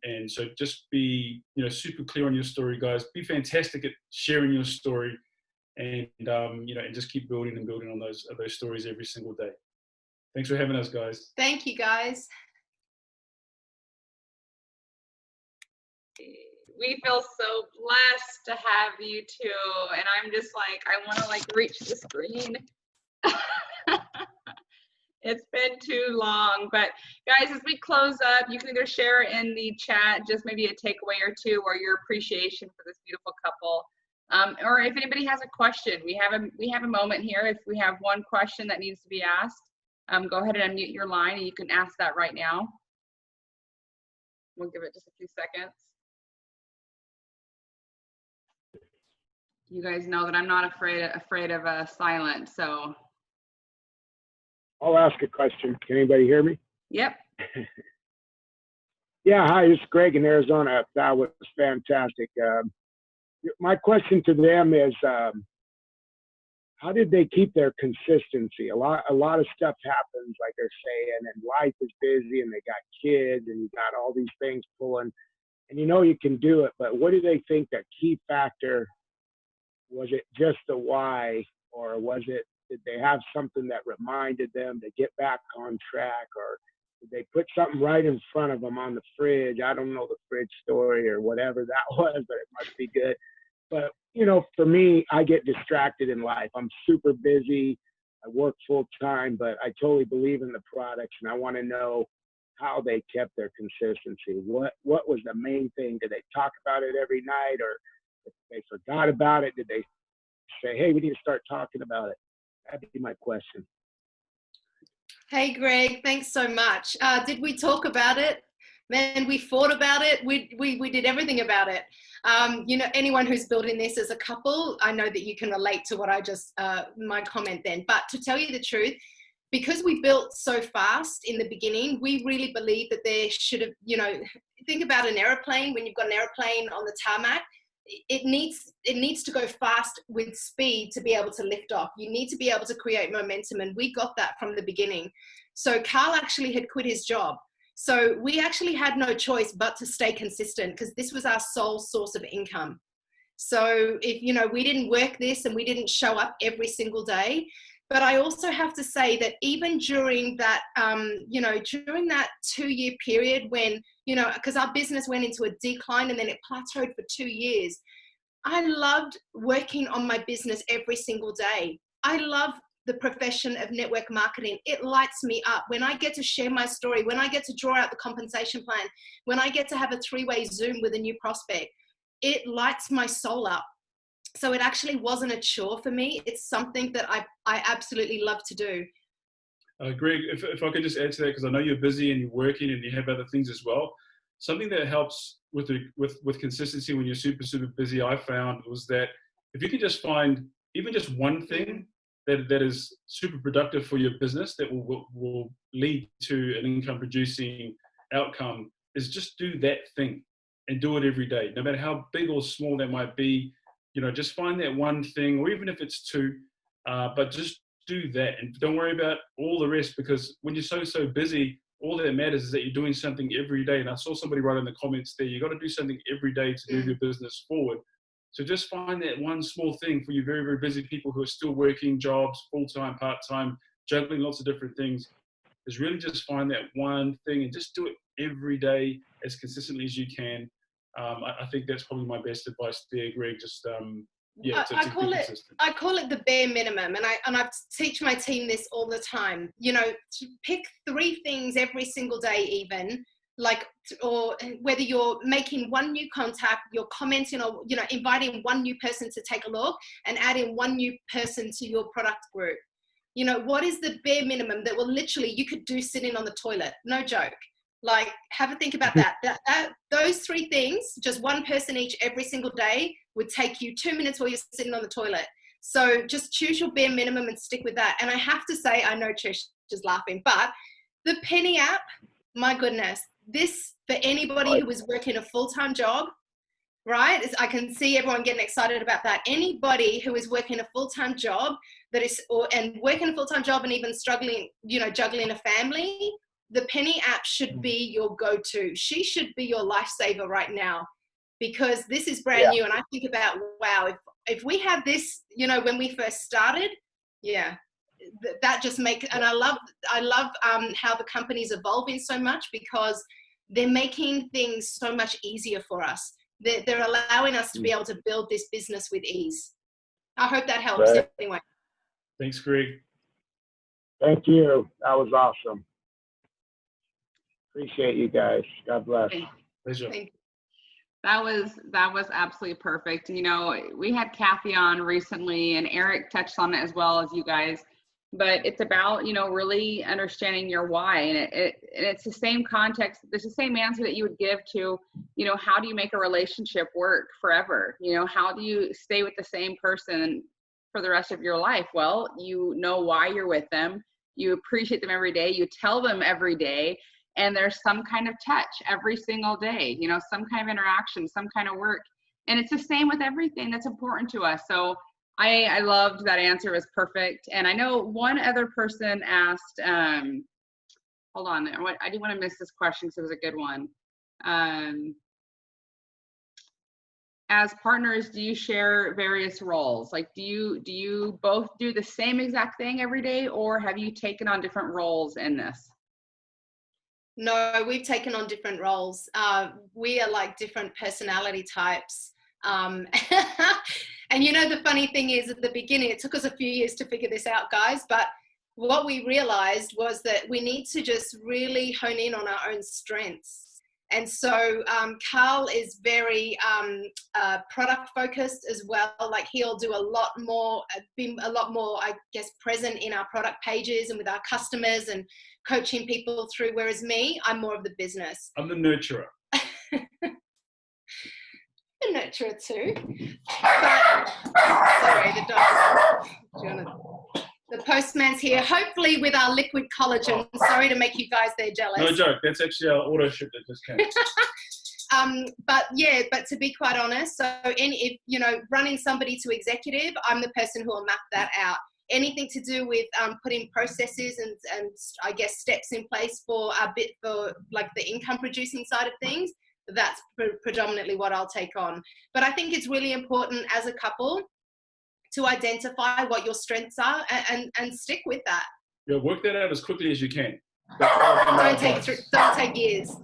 And so just be, you know, super clear on your story, guys. Be fantastic at sharing your story, and you know, and just keep building and building on those stories every single day. Thanks for having us, guys. Thank you, guys. We feel so blessed to have you two, and I'm just like, I want to like reach the screen. It's been too long, but guys, as we close up, you can either share in the chat just maybe a takeaway or two, or your appreciation for this beautiful couple, or if anybody has a question. We have a moment here. If we have one question that needs to be asked, go ahead and unmute your line, and you can ask that right now. We'll give it just a few seconds. You guys know that I'm not afraid of silence, so. I'll ask a question. Can anybody hear me? Yep. Yeah, hi, this is Greg in Arizona. That was fantastic. My question to them is, how did they keep their consistency? A lot of stuff happens, like they're saying, and life is busy, and they got kids, and you got all these things pulling, and you know you can do it, but what do they think that key factor? Was it just the why, or did they have something that reminded them to get back on track, or did they put something right in front of them on the fridge? I don't know the fridge story or whatever that was, but it must be good. But, you know, for me, I get distracted in life. I'm super busy. I work full time, but I totally believe in the products, and I want to know how they kept their consistency. What was the main thing? Did they talk about it every night, or if they forgot about it, did they say, hey, we need to start talking about it? That'd be my question. Hey, Greg, thanks so much. Did we talk about it? Man, we fought about it. We did everything about it. You know, anyone who's building this as a couple, I know that you can relate to what I just, my comment then. But to tell you the truth, because we built so fast in the beginning, we really believe that there should have, you know, think about an airplane. When you've got an airplane on the tarmac, it needs to go fast with speed to be able to lift off. You need to be able to create momentum, and we got that from the beginning. So Carl actually had quit his job. So we actually had no choice but to stay consistent, because this was our sole source of income. So if, you know, we didn't work this and we didn't show up every single day. But I also have to say that even during that, you know, during that 2-year period when, you know, because our business went into a decline and then it plateaued for 2 years, I loved working on my business every single day. I love the profession of network marketing. It lights me up when I get to share my story, when I get to draw out the compensation plan, when I get to have a 3-way Zoom with a new prospect. It lights my soul up. So it actually wasn't a chore for me. It's something that I absolutely love to do. Greg, if I could just add to that, because I know you're busy and you're working and you have other things as well. Something that helps with consistency when you're super, super busy, I found, was that if you could just find even just one thing that is super productive for your business that will lead to an income producing outcome, is just do that thing and do it every day, no matter how big or small that might be. Just find that one thing, or even if it's 2, but just do that and don't worry about all the rest, because when you're so busy, all that matters is that you're doing something every day. And I saw somebody write in the comments there, you got to do something every day to move your business forward. So just find that one small thing for you very, very busy people who are still working jobs, full-time, part-time, juggling lots of different things, is really just find that one thing and just do it every day as consistently as you can. I think that's probably my best advice there, Greg. Just I call it the bare minimum, and I teach my team this all the time. To pick 3 things every single day, even or whether you're making one new contact, you're commenting, or inviting one new person to take a look, and adding one new person to your product group. What is the bare minimum that will literally you could do sitting on the toilet? No joke. Have a think about that. Those 3 things, just one person each every single day, would take you 2 minutes while you're sitting on the toilet. So just choose your bare minimum and stick with that. And I have to say, I know Trish is laughing, but the Penny app, my goodness, this, for anybody who is working a full-time job, right? I can see everyone getting excited about that. Anybody who is working a full-time job and working a full-time job and even struggling, juggling a family, the Penny app should be your go-to. She should be your lifesaver right now, because this is brand new. And I think about, wow, if we had this, when we first started, that just makes, and I love how the company's evolving so much, because they're making things so much easier for us. They're allowing us to be able to build this business with ease. I hope that helps. Right. Anyway. Thanks, Greg. Thank you. That was awesome. Appreciate you guys. God bless. Pleasure. Thank you. That was absolutely perfect. We had Kathy on recently, and Erik touched on it as well as you guys. But it's about, really understanding your why. And it's the same context. There's the same answer that you would give to, how do you make a relationship work forever? How do you stay with the same person for the rest of your life? Well, you know why you're with them. You appreciate them every day. You tell them every day. And there's some kind of touch every single day, some kind of interaction, some kind of work. And it's the same with everything that's important to us. So I loved that answer. It was perfect. And I know one other person asked, hold on, I didn't want to miss this question because it was a good one. As partners, do you share various roles? Do you both do the same exact thing every day, or have you taken on different roles in this? No, we've taken on different roles. We are different personality types. And the funny thing is, at the beginning, it took us a few years to figure this out, guys. But what we realized was that we need to just really hone in on our own strengths. And so Carl is very product focused as well. He'll do a lot more, I guess, present in our product pages and with our customers and coaching people through. Whereas me, I'm more of the business. I'm the nurturer. The nurturer too. But, sorry, the dog. The postman's here, hopefully with our liquid collagen. Sorry to make you guys there jealous. No joke. That's actually our auto ship that just came. But to be quite honest, so if running somebody to executive, I'm the person who will map that out. Anything to do with putting processes and I guess steps in place for the income producing side of things, that's predominantly what I'll take on. But I think it's really important as a couple to identify what your strengths are and stick with that. Yeah, work that out as quickly as you can. Don't take years.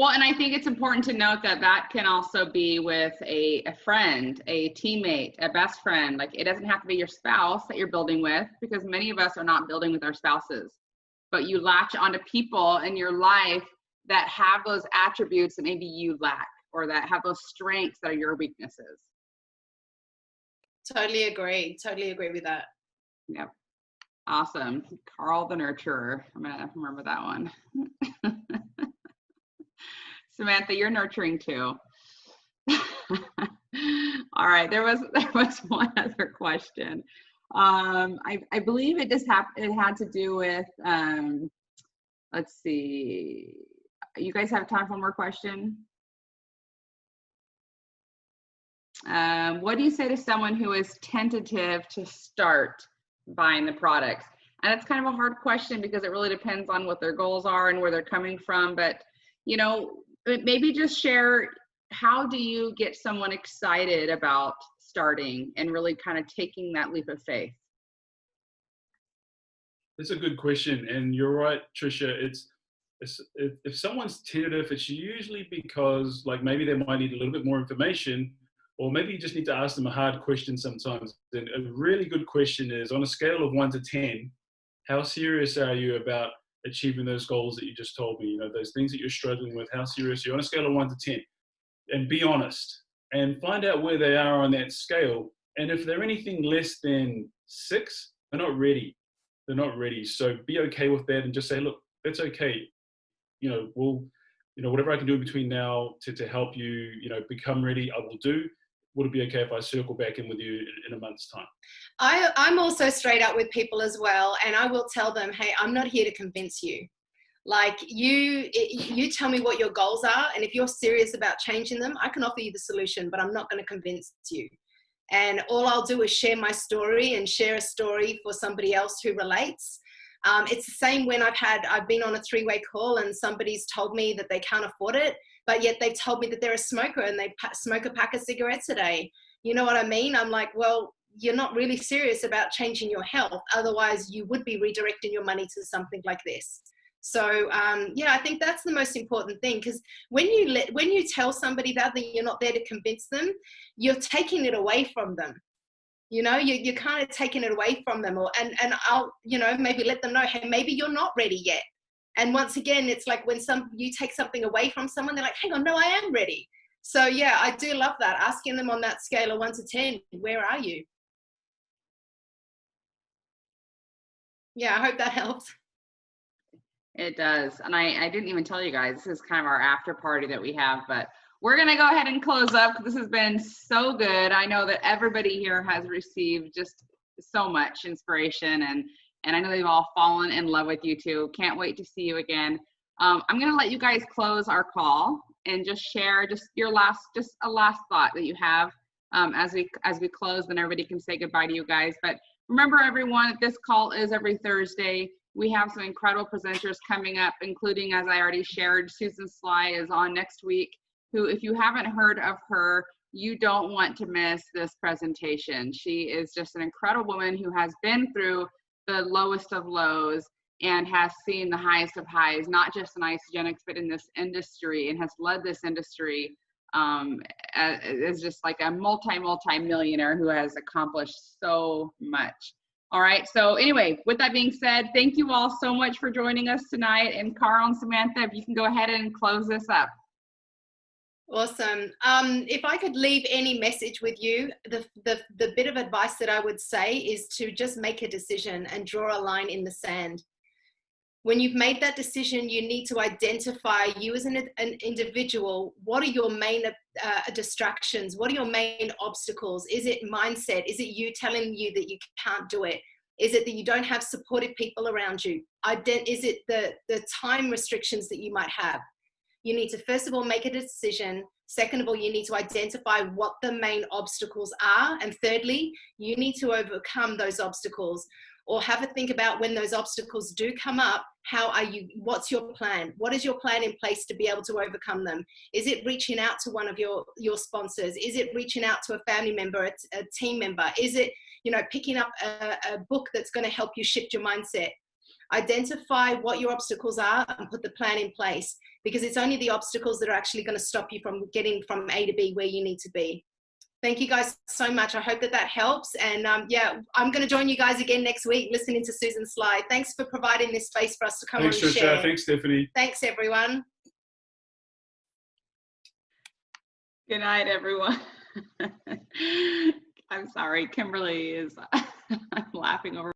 Well, and I think it's important to note that that can also be with a friend, a teammate, a best friend. Like, it doesn't have to be your spouse that you're building with, because many of us are not building with our spouses, but you latch onto people in your life that have those attributes that maybe you lack, or that have those strengths that are your weaknesses. Totally agree. Totally agree with that. Yep. Awesome. Carl the nurturer. I'm going to remember that one. Samantha, you're nurturing too. All right. There was one other question. I believe it just it had to do with, let's see. You guys have time for one more question? What do you say to someone who is tentative to start buying the products? And it's kind of a hard question, because it really depends on what their goals are and where they're coming from. But, you know, maybe just share, how do you get someone excited about starting and really kind of taking that leap of faith? That's a good question. And you're right, Tricia. If someone's tentative, it's usually because, like, maybe they might need a little bit more information, or maybe you just need to ask them a hard question sometimes. And a really good question is, on a scale of 1 to 10, how serious are you about achieving those goals that you just told me? You know, those things that you're struggling with, how serious are you on a scale of 1 to 10? And be honest and find out where they are on that scale. And if they're anything less than 6, they're not ready. They're not ready. So be okay with that, and just say, look, that's okay. You know, whatever I can do between now to help you, become ready, I will do. Would it be okay if I circle back in with you in a month's time? I'm also straight up with people as well. And I will tell them, hey, I'm not here to convince you. Like, you tell me what your goals are. And if you're serious about changing them, I can offer you the solution, but I'm not going to convince you. And all I'll do is share my story and share a story for somebody else who relates. It's the same when I've been on a 3-way call and somebody's told me that they can't afford it, but yet they've told me that they're a smoker and they smoke a pack of cigarettes a day. You know what I mean? I'm like, well, you're not really serious about changing your health. Otherwise, you would be redirecting your money to something like this. So, yeah, I think that's the most important thing, because when you tell somebody that you're not there to convince them, you're taking it away from them. You know, you're kind of taking it away from them, and I'll, maybe let them know, hey, maybe you're not ready yet. And once again, it's like when you take something away from someone, they're like, hang on, no, I am ready. So yeah, I do love that. Asking them on that scale of 1 to 10, where are you? Yeah, I hope that helps. It does. And I didn't even tell you guys, this is kind of our after party that we have, but we're going to go ahead and close up. This has been so good. I know that everybody here has received just so much inspiration, and I know they've all fallen in love with you too. Can't wait to see you again. I'm going to let you guys close our call and just share just a last thought that you have as we close, then everybody can say goodbye to you guys. But remember, everyone, this call is every Thursday. We have some incredible presenters coming up, including, as I already shared, Susan Sly is on next week, who, if you haven't heard of her, you don't want to miss this presentation. She is just an incredible woman who has been through the lowest of lows and has seen the highest of highs, not just in isogenics, but in this industry, and has led this industry as just like a multi-millionaire who has accomplished so much. All right. So anyway, with that being said, thank you all so much for joining us tonight. And Carl and Samantha, if you can go ahead and close this up. Awesome. If I could leave any message with you, the bit of advice that I would say is to just make a decision and draw a line in the sand. When you've made that decision, you need to identify, you as an individual, what are your main distractions? What are your main obstacles? Is it mindset? Is it you telling you that you can't do it? Is it that you don't have supportive people around you? Is it the time restrictions that you might have? You need to, first of all, make a decision. Second of all, you need to identify what the main obstacles are. And thirdly, you need to overcome those obstacles, or have a think about when those obstacles do come up, what's your plan? What is your plan in place to be able to overcome them? Is it reaching out to one of your sponsors? Is it reaching out to a family member, a team member? Is it, picking up a book that's going to help you shift your mindset? Identify what your obstacles are and put the plan in place, because it's only the obstacles that are actually going to stop you from getting from A to B where you need to be. Thank you guys so much. I hope that helps. And yeah, I'm going to join you guys again next week, listening to Susan's slide. Thanks for providing this space for us to come on and Thanks, Trisha. share. Thanks, Stephanie. Thanks, everyone. Good night, everyone. I'm sorry, Kimberly is I'm laughing over